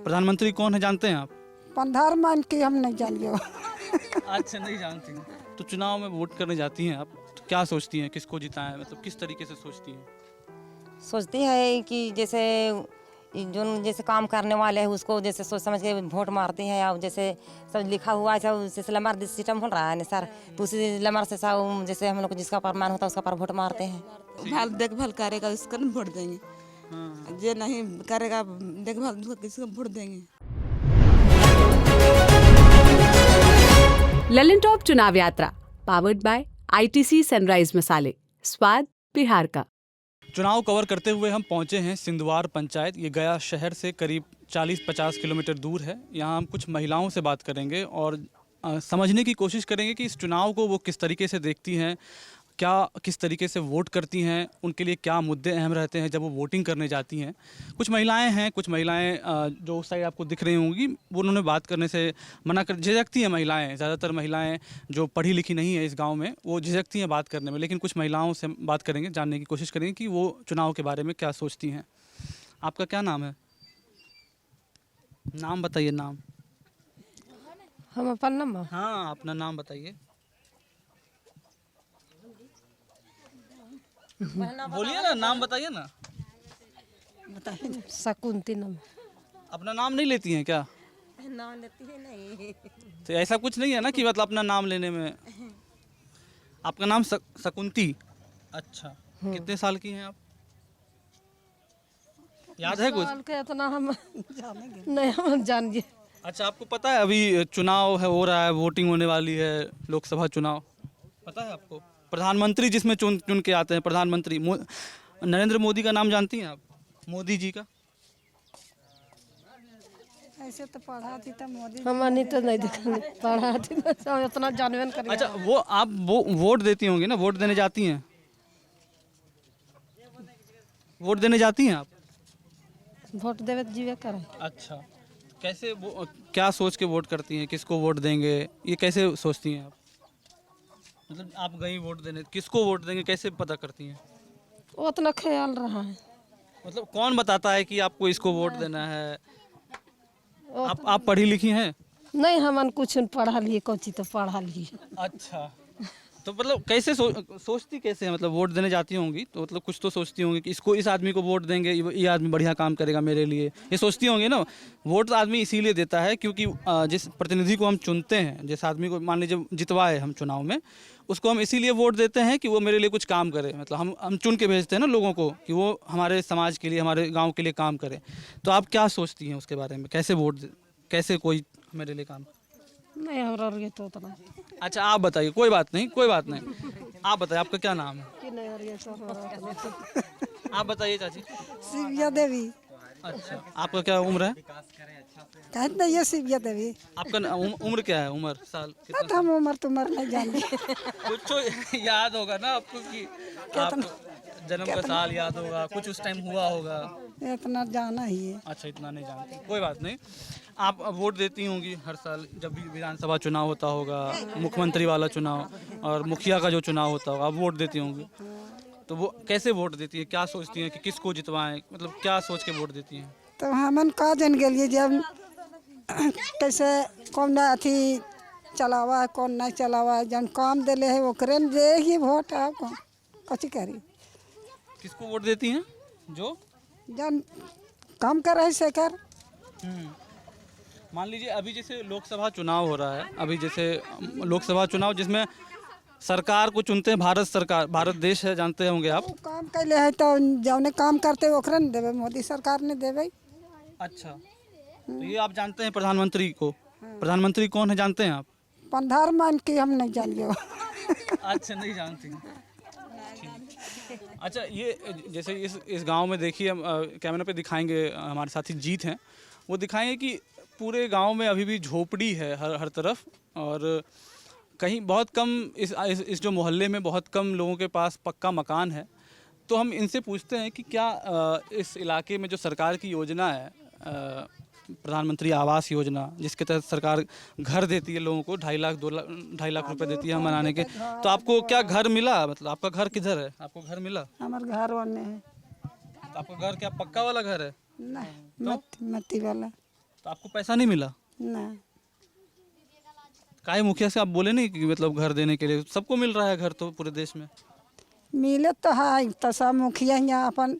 प्रधानमंत्री कौन है जानते हैं आप? प्रधानमंत्री की हम नहीं जानिए। अच्छा, नहीं जानती हैं। तो चुनाव में वोट करने जाती हैं आप, तो क्या सोचती हैं किसको जिताएं, मतलब किस तरीके से सोचती हैं? सोचती है कि जैसे जो जैसे काम करने वाले हैं उसको जैसे सोच समझ के वोट मारती हैं। और जैसे सब लिखा हुआ है सब जैसे लंबर सिस्टम हो रहा है ना सर, तो उसी लंबर से सब जैसे हम लोग को जिसका प्रमाण होता है उसका पर वोट मारते हैं। देखभाल करेगा उसका न वोट देंगे। जो नहीं करेगा देखभाल उसको किसको वोट देंगे। ललन टॉप चुनाव यात्रा पावर्ड बाय ITC सनराइज मसाले, स्वाद बिहार का। चुनाव कवर करते हुए हम पहुंचे हैं सिंधवार पंचायत। ये गया शहर से करीब 40-50 किलोमीटर दूर है। यहाँ हम कुछ महिलाओं से बात करेंगे और समझने की कोशिश करेंगे कि इस चुनाव को वो किस तरीके से देखती हैं, क्या किस तरीके से वोट करती हैं, उनके लिए क्या मुद्दे अहम रहते हैं जब वो वोटिंग करने जाती हैं। कुछ महिलाएं हैं, कुछ महिलाएं जो उस साइड आपको दिख रही होंगी, वो उन्होंने बात करने से मना कर झिझकती हैं। महिलाएं, ज़्यादातर महिलाएं जो पढ़ी लिखी नहीं है इस गांव में, वो झिझकती हैं बात करने में। लेकिन कुछ महिलाओं से बात करेंगे, जानने की कोशिश करेंगे कि वो चुनाव के बारे में क्या सोचती हैं। आपका क्या नाम है? नाम बताइए। नाम? हम अपन नंबर हाँ, अपना नाम बताइए। बोलिए ना, नाम बताइए ना। शकुंती नंबर। अपना नाम नहीं लेती हैं क्या? नाम लेती है नहीं। तो ऐसा कुछ नहीं है ना कि मतलब अपना नाम लेने में। आपका नाम शकुंती? अच्छा, कितने साल की हैं आप? याद है कुछ? साल के इतना हम नहीं हम जानिए। अच्छा, आपको पता है अभी चुनाव है, हो रहा है, वोटिंग होने वाली है, लोकसभा चुनाव, पता है आपको? प्रधानमंत्री जिसमें चुन के आते हैं, प्रधानमंत्री नरेंद्र मोदी का नाम जानती हैं आप? मोदी जी का? ऐसे तो पढ़ा थी तो मोदी हम तो नहीं देखा, पढ़ा थी तो इतना जानवे न करिए। अच्छा, वो आप वोट देती होंगी ना, वोट देने जाती हैं? वोट देने जाती हैं आप? वोट देवे जीवे करें। अच्छा, कैसे वो क्या सोच के वोट करती हैं, किसको वोट देंगे, ये कैसे सोचती हैं आप? मतलब आप गई वोट देने, किसको वोट देंगे कैसे पता करती हैं? उतना ख्याल रहा है। मतलब कौन बताता है कि आपको इसको वोट देना है? आप पढ़ी लिखी हैं? नहीं हमन कुछ पढ़ा लिए, कोची तो पढ़ा लिए। अच्छा, तो मतलब कैसे सोचती कैसे है? मतलब वोट देने जाती होंगी तो मतलब कुछ तो सोचती होंगी कि इसको, इस आदमी को वोट देंगे, ये आदमी बढ़िया काम करेगा मेरे लिए, ये सोचती होंगी ना। वोट तो आदमी इसीलिए देता है क्योंकि जिस प्रतिनिधि को हम चुनते हैं, जिस आदमी को मान लीजिए जितवाए हम चुनाव में, उसको हम इसीलिए वोट देते हैं कि वो मेरे लिए कुछ काम करे। मतलब हम चुन के भेजते हैं ना लोगों को कि वो हमारे समाज के लिए, हमारे गाँव के लिए काम करे। तो आप क्या सोचती हैं उसके बारे में, कैसे कैसे कोई मेरे लिए काम? नहीं हमारा तो उतना। अच्छा, आप बताइए। कोई बात नहीं, कोई बात नहीं। आप बताइए, आपका क्या नाम है? आप बताइए चाची। शिविया देवी। अच्छा, आपका क्या उम्र है? कहते नहीं है शिविया देवी। आपका उम्र क्या है? उम्र साल कितना? हम उम्र तुम्हार नहीं जानते। कुछ तो याद होगा ना आपको कि आपको जन्म का साल याद होगा, कुछ उस टाइम हुआ होगा। इतना जाना ही है। अच्छा, इतना नहीं जानती, कोई बात नहीं। आप वोट देती होंगी हर साल जब भी विधानसभा चुनाव होता होगा, मुख्यमंत्री वाला चुनाव और मुखिया का जो चुनाव होता होगा, आप वोट देती होंगी। तो वो कैसे वोट देती है, क्या सोचती हैं कि किसको जितवाएं, मतलब क्या सोच के वोट देती हैं? तो हमन का जन के लिए जब कैसे कौन अथी चलावा है, कौन नहीं चलावा है, जन काम दिले है वो करें दे ही वोट। आप कची करी? किसको वोट देती हैं? जो जन काम कर रहे से कर। मान लीजिए अभी जैसे लोकसभा चुनाव हो रहा है, अभी जैसे लोकसभा चुनाव जिसमें सरकार को चुनते हैं भारत सरकार, भारत देश है, जानते होंगे आप। वो काम कैले है तो जौने काम करते ओकरे न देवे, मोदी सरकार ने देवे। अच्छा, तो ये आप जानते हैं प्रधानमंत्री को? प्रधानमंत्री कौन है जानते हैं आप? प्रधानमंत्री की हम नहीं जानिए। अच्छा, नहीं जानती। अच्छा, ये जैसे इस गांव में देखिए, हम कैमरा पे दिखाएंगे, हमारे साथी जीत हैं, वो दिखाएंगे कि पूरे गांव में अभी भी झोपड़ी है हर तरफ, और कहीं बहुत कम इस जो मोहल्ले में बहुत कम लोगों के पास पक्का मकान है। तो हम इनसे पूछते हैं कि क्या इस इलाके में जो सरकार की योजना है, प्रधानमंत्री आवास योजना, जिसके तहत सरकार घर देती है लोगों को, 2.5 लाख रुपए देती है हम बनाने के, तो आपको क्या घर मिला? मतलब आपका घर किधर है? आपको घर मिला? हमारे घर वाले है। तो आपका घर क्या पक्का वाला घर है? नहीं, मट्टी वाला। तो आपको पैसा नहीं मिला? ना काहे मुखिया से आप बोले नहीं कि मतलब घर देने के लिए? सबको मिल रहा है घर तो पूरे देश में। मिले तो है तो सब मुखिया यहाँ अपन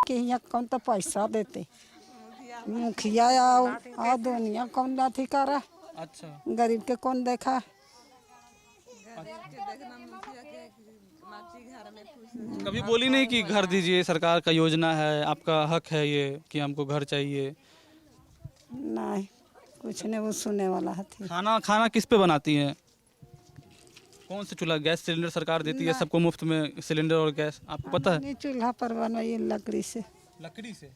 के यहाँ कौन तो पैसा देते मुखिया आओ दुनिया कौन अथी करे अच्छा। गरीब के कौन देखा। कभी बोली नहीं कि घर दीजिए, सरकार का योजना है, आपका हक है ये कि हमको घर चाहिए? नहीं कुछ नहीं वो सुनने वाला है। खाना खाना किस पे बनाती हैं? कौन से चूल्हा? गैस सिलेंडर सरकार देती है सबको मुफ्त में, सिलेंडर और गैस, आपको पता है? नहीं चूल्हा पर बनवाइए लकड़ी से। लकड़ी से?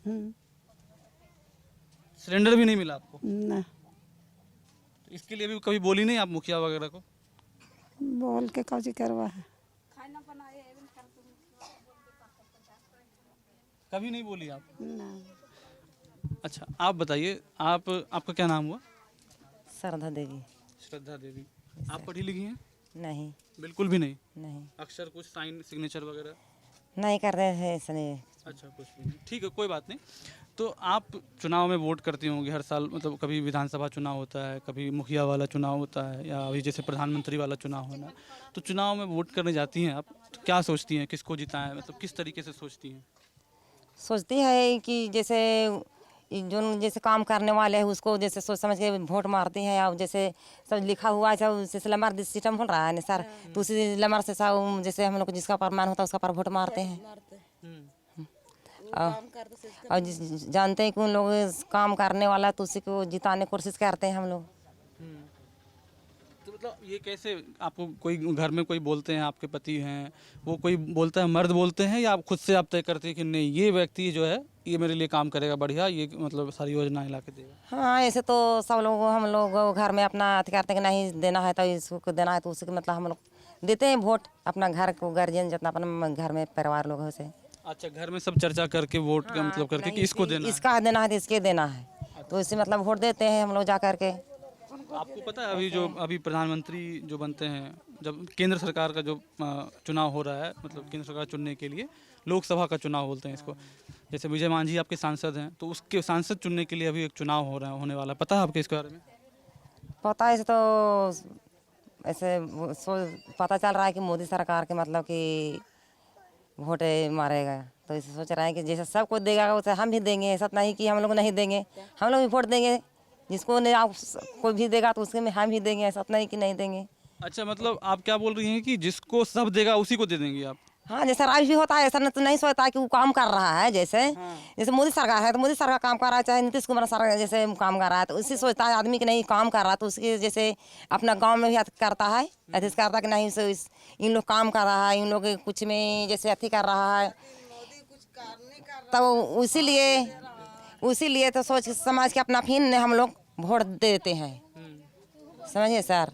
सिलेंडर भी नहीं मिला आपको? ना इसके लिए भी कभी बोली नहीं आप मुखिया वगैरह को? बोल के कौची करवा है। कभी नहीं बोली आप? ना अच्छा, आप बताइए, आपका क्या नाम हुआ? श्रद्धा देवी। श्रद्धा देवी। आप पढ़ी लिखी हैं? नहीं बिल्कुल भी नहीं? नहीं अक्षर कुछ साइन सिग्नेचर वगैरह? नहीं कर रहे हैं इसलिए। अच्छा, कुछ भी नहीं, ठीक है, कोई बात नहीं। तो आप चुनाव में वोट करती होंगी हर साल, मतलब कभी विधानसभा चुनाव होता है, कभी मुखिया वाला चुनाव होता है, या अभी जैसे प्रधानमंत्री वाला चुनाव होना है, तो चुनाव में वोट करने जाती हैं आप, तो क्या सोचती हैं किसको जिताएं, मतलब किस तरीके से सोचती हैं? सोचती है कि जैसे जो जैसे काम करने वाले हैं उसको जैसे सोच समझ के वोट मारती हैं। और जैसे सब लिखा हुआ है सब जैसे लमर सिस्टम हो रहा है ना सर, तो उसी लमर से सब जैसे हम लोग को जिसका प्रमाण होता है उसका पर वोट मारते हैं। और जानते हैं कि उन लोग काम करने वाला है तो उसी को जिताने की कोशिश करते हैं हम लोग। तो मतलब ये कैसे, आपको कोई घर में कोई बोलते हैं, आपके पति हैं, वो कोई बोलता है, मर्द बोलते हैं, या आप खुद से आप तय करते हैं कि नहीं ये व्यक्ति जो है ये मेरे लिए काम करेगा बढ़िया, ये मतलब सारी योजनाएं ला के देगा? हाँ ऐसे तो सब लोग हम लोग घर में अपना अथी करते हैं कि नहीं देना है तो इसको देना है, तो उसके मतलब हम लोग देते हैं वोट अपना घर को, गार्जियन जितना अपना घर में परिवार लोग से। अच्छा, घर में सब चर्चा करके वोट का मतलब करके कि इसको देना है? इसका देना है तो इसके देना है, तो इसी मतलब वोट देते हैं हम लोग जा करके। आपको पता है अभी प्रधानमंत्री जो बनते हैं, जब केंद्र सरकार का जो चुनाव हो रहा है, मतलब केंद्र सरकार चुनने के लिए लोकसभा का चुनाव बोलते हैं इसको, जैसे विजय मांझी आपके सांसद हैं, तो उसके सांसद चुनने के लिए अभी एक चुनाव होने वाला है, पता है आपके इसके बारे में? पता है, ऐसे तो ऐसे पता चल रहा है कि मोदी सरकार के मतलब कि वोट मारेगा, तो इसे सोच रहा है कि जैसे सबको देगा वैसे हम भी देंगे। ऐसा नहीं कि हम लोग नहीं देंगे, हम लोग भी वोट देंगे, जिसको नहीं आप कोई भी देगा तो उसके में हम भी देंगे, ऐसा नहीं कि नहीं देंगे। अच्छा, मतलब आप क्या बोल रही हैं कि जिसको सब देगा उसी को दे देंगे आप? हाँ जैसे राज भी होता है ऐसा तो नहीं सोचता है कि वो काम कर रहा है, जैसे मोदी सरकार है तो मोदी सरकार काम कर रहा है, चाहे नीतीश कुमार सरकार जैसे काम कर रहा है तो उसी सोचता है आदमी कि नहीं काम कर रहा है, तो उसके जैसे अपना गांव में भी करता है, अथी करता है कि नहीं इन लोग काम कर रहा है, इन लोग कुछ में जैसे अथी कर रहा है, तो इसीलिए तो सोच समझ के अपना फिर हम लोग वोट देते हैं, समझिए सर।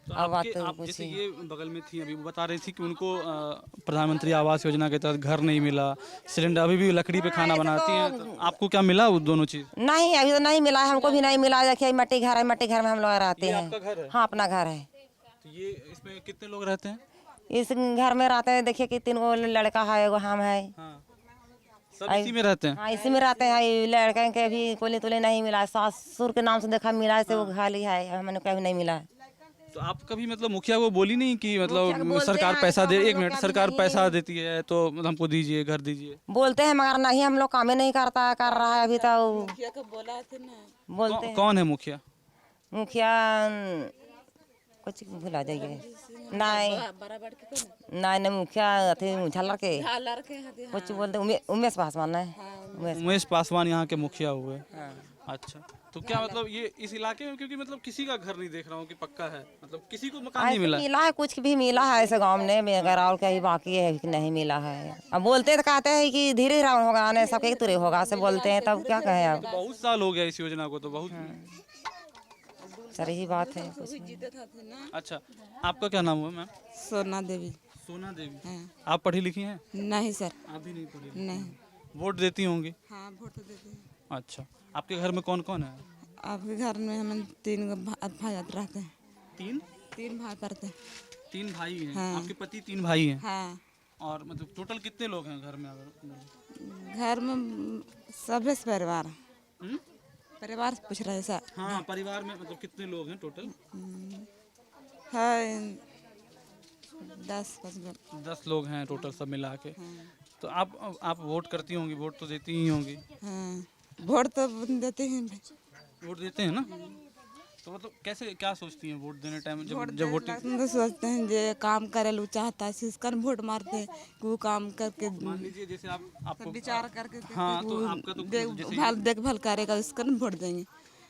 तो आप जैसे ये बगल में थी, अभी वो बता रही थी कि उनको प्रधानमंत्री आवास योजना के तहत घर नहीं मिला, सिलेंडर, अभी भी लकड़ी पे खाना बनाती हैं, तो आपको क्या मिला वो दोनों चीज़? नहीं अभी तो नहीं मिला, हमको भी नहीं मिला। देखिए मट्टी घर है, मट्टी घर में हम लोग रहते हैं। आपका घर है? हाँ अपना घर है। तो ये इसमें कितने लोग रहते हैं? इस घर में रहते हैं, देखिए कि 3 गो लड़का है, एगो हम है। हाँ, सब इसी में रहते हैं? हाँ इसी में रहते हैं। लड़के के भी कोली तुले नहीं मिला, ससुर के नाम से देखा मिला है, वो खाली है, हमने कभी नहीं मिला। तो आप कभी मतलब मुखिया को बोली नहीं कि मतलब सरकार पैसा दे, एक मिनट, सरकार पैसा देती है तो हमको दीजिए, घर दीजिए? बोलते हैं मगर नहीं, हम लोग काम नहीं कर रहा है अभी तो। मुखिया को बोला थे ना, बोलते हैं। कौन है मुखिया? मुखिया कुछ भुला जाइए, नहीं मुखिया अथी झालर के कुछ बोलते, उमेश पासवान है। उमेश पासवान यहाँ के मुखिया हुए? अच्छा, तो क्या मतलब ये इस इलाके में, क्योंकि मतलब किसी का घर नहीं देख रहा हूँ कि पक्का है, मतलब किसी को मकान नहीं मिला है, कुछ भी मिला है ऐसे गांव में, अगर और कहीं बाकी है कि नहीं मिला है। अब बोलते तो कहते हैं कि धीरे धीरे होगा, आने सबके तुरे होगा से बोलते हैं, तब क्या कहें अब। बहुत साल हो गया इस योजना को, तो बहुत सर यही बात है कुछ नहीं। अच्छा, आपका क्या नाम हुआ मैम? सोना देवी। सोना देवी। हाँ। आप पढ़ी लिखी हैं? नहीं सर। आप भी नहीं पढ़ी? नहीं। वोट देती होंगी? हाँ वोट तो देते हैं। अच्छा, आपके घर में कौन कौन है? आपके घर में हम 3 भाई रहते हैं। 3 भाई पड़ते हैं। 3 भाई हैं? हाँ। आपके पति 3 भाई हैं? हाँ। और मतलब टोटल कितने लोग हैं घर में? अगर घर में सभी परिवार परिवार से पूछ रहे हैं सर। हाँ, परिवार में मतलब कितने लोग हैं टोटल? है 10-15। 10 लोग हैं टोटल सब मिला के। तो आप वोट करती होंगी, वोट तो देती ही होंगी। हाँ, वोट तो देते हैं भाई। वोट देते हैं ना? तो मतलब कैसे क्या सोचती हैं वोट देने टाइम जब वोटिंग? तो सोचते हैं जे काम करे लो चाहता है इसका वोट मारते हैं कि वो काम करके मान लीजिए जैसे आपको विचार करके हाँ, तो आपका तो देखभाल करेगा उसका वोट देंगे।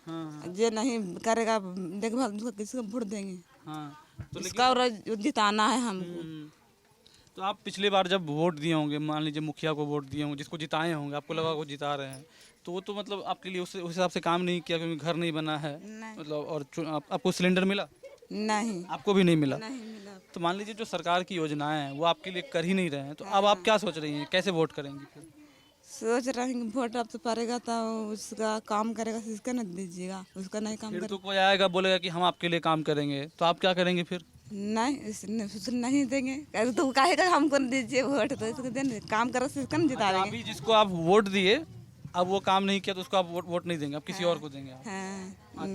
हाँ जे नहीं करेगा देखभाल उसको किसको वोट देंगे। हाँ, तो उसका और जिताना है हमको। तो आप पिछली बार जब वोट दिए होंगे, मान लीजिए मुखिया को वोट दिए होंगे, जिसको जिताए होंगे, आपको लगा वो जिता रहे हैं, तो वो तो मतलब आपके लिए उस हिसाब से काम नहीं किया क्योंकि घर नहीं बना है मतलब, और आपको सिलेंडर मिला? नहीं, आपको भी नहीं मिला। नहीं मिला। तो मान लीजिए जो सरकार की योजनाएं हैं वो आपके लिए कर ही नहीं रहे हैं, तो अब आप क्या सोच रही हैं, कैसे वोट करेंगी फिर? सोच रहे हैं कि वोट अब तो पड़ेगा तो उसका काम करेगा, इसका न दीजिएगा, उसका नहीं काम फिर करे तो कोई आएगा बोलेगा कि हम आपके लिए काम करेंगे, तो आप क्या करेंगे फिर? नहीं देंगे। अरे तो कहेगा हमको न दीजिए वोट, तो इसको देंगे काम करो इसका न जिता देंगे। अभी जिसको आप वोट दिए अब वो काम नहीं किया तो उसको आप वोट नहीं देंगे, आप किसी और को देंगे आप। हाँ,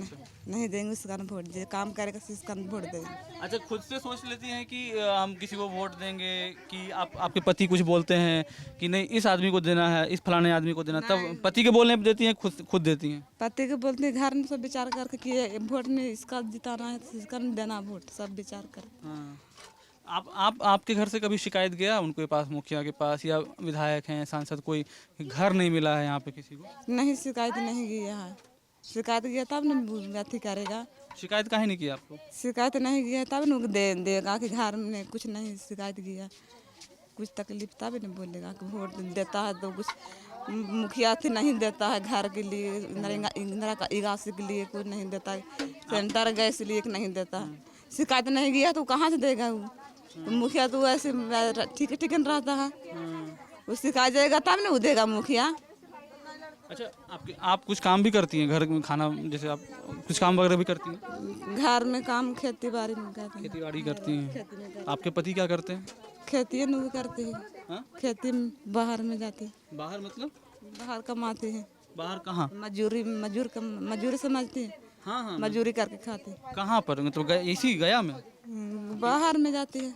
नहीं देंगे उसका न वोट, जो काम करेगा उसका न वोट देंगे। अच्छा, खुद से सोच लेती हैं कि हम किसी को वोट देंगे, कि आपके पति कुछ बोलते हैं कि नहीं इस आदमी को देना है, इस फलाने आदमी को देना, तब पति के बोलने पे देती हैं, खुद देती हैं? पति के बोलते हैं घर में सब विचार करके कि वोट में इसका जिताना है तो इसका न देना वोट, सब विचार कर। हाँ। आपके घर से कभी शिकायत गया उनके पास, मुखिया के पास, या विधायक हैं, सांसद, कोई घर नहीं मिला है यहाँ पे किसी को? नहीं, शिकायत नहीं गया है। शिकायत गया तब न अथी करेगा। शिकायत काहे नहीं की आपको? शिकायत नहीं गया तब न देगा कि घर में कुछ नहीं शिकायत गया, कुछ तकलीफ तब न बोलेगा कि वोट देता है तो कुछ मुखिया थी नहीं देता है घर के लिए, इंदिरा का इगासी के लिए कुछ नहीं देता है, सेंटर गैस लिए नहीं देता है। शिकायत नहीं गया तो कहाँ से देगा वो? तो मुखिया तो ऐसे ठीक न रहता है, वो शिकायत जाएगा तब न वो देगा मुखिया। अच्छा, आप कुछ काम भी करती हैं घर में, खाना जैसे आप कुछ काम वगैरह भी करती हैं? घर में काम खेती बाड़ी में करते हैं। खेती बाड़ी करती हैं। आपके पति क्या करते हैं? खेती में करते हैं। हाँ? खेती में बाहर में जाते हैं। बाहर मतलब? बाहर कमाते हैं। बाहर कहाँ? मजूरी समझते हैं। हाँ हाँ, मजूरी करके खाते हैं। कहाँ पर मतलब इसी गया में? बाहर में जाते हैं।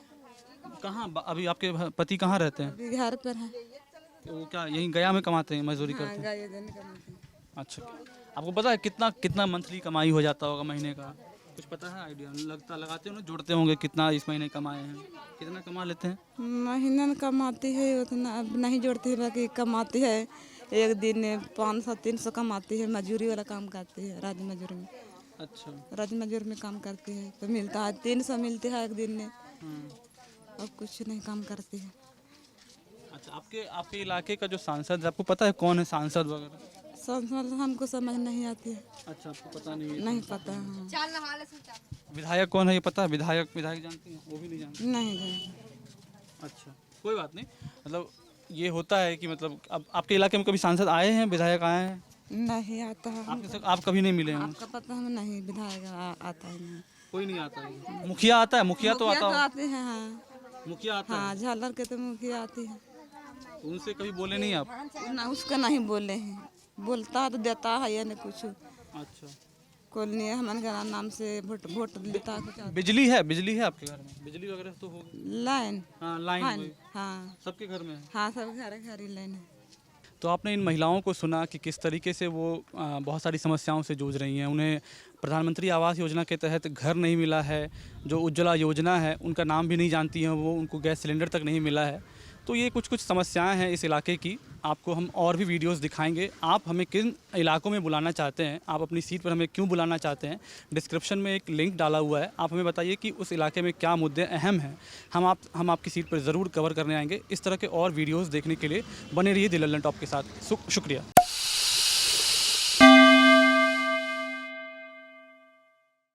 कहाँ अभी आपके पति कहाँ रहते हैं? अभी घर पर है। तो वो क्या यहीं गया में कमाते हैं, मजदूरी करते हैं? गाय देने कमाते हैं। अच्छा, आपको पता है कितना मंथली कमाई हो जाता होगा महीने का? कुछ पता है, आइडिया लगाते होंगे, जोड़ते होंगे कितना इस महीने कमाए हैं, कितना कमा लेते हैं? महीना में कमाती है उतना, अब नहीं जोड़ती है, बाकी कमाती है एक दिन 500-300 कमाती है। मजूरी वाला काम करती है, राज मजूरी में। अच्छा, राज मजूरी में काम करती है तो मिलता है 300 मिलते है एक दिन में, और कुछ नहीं काम करती है। अच्छा, आपके इलाके का जो सांसद है, आपको पता है कौन है सांसद वगैरह? संसद हमको समझ नहीं आती है। अच्छा, आपको पता नहीं है? नहीं पता है। हाँ। विधायक कौन है ये पता है? विधायक जानती हैं? वो भी नहीं जानती? नहीं जानती। अच्छा, कोई बात नहीं। मतलब ये होता है कि मतलब अब आपके इलाके में कभी सांसद आए हैं, विधायक आए हैं? नहीं आता है। आप कभी नहीं मिले हैं? आपका पता हमें नहीं, विधायक आता है नहीं। कोई नहीं आता है? मुखिया आता है? मुखिया तो आता है। आते हैं। हाँ, मुखिया आता है? हाँ, झालर के तो मुखिया आती है। उनसे कभी बोले नहीं आप? ना, उसका नहीं बोले हैं। बोलता है तो देता है या नहीं कुछ। अच्छा, कोई नहीं है हमारे घर नाम से वोट लेता है। बिजली है आपके घर में? बिजली वगैरह तो होगी? लाइन। हाँ, लाइन हुई। हाँ, सबके घर में है? हाँ, सब घर ही लाइन है। तो आपने इन महिलाओं को सुना कि किस तरीके से वो बहुत सारी समस्याओं से जूझ रही हैं। उन्हें प्रधानमंत्री आवास योजना के तहत घर नहीं मिला है, जो उज्ज्वला योजना है उनका नाम भी नहीं जानती हैं वो, उनको गैस सिलेंडर तक नहीं मिला है। तो ये कुछ समस्याएं हैं इस इलाके की। आपको हम और भी वीडियोस दिखाएंगे। आप हमें किन इलाकों में बुलाना चाहते हैं, आप अपनी सीट पर हमें क्यों बुलाना चाहते हैं, डिस्क्रिप्शन में एक लिंक डाला हुआ है। आप हमें बताइए कि उस इलाके में क्या मुद्दे अहम हैं। हम आपकी सीट पर ज़रूर कवर करने आएंगे। इस तरह के और वीडियोज़ देखने के लिए बने रहिए दी लल्लन टॉप के साथ। शुक्रिया।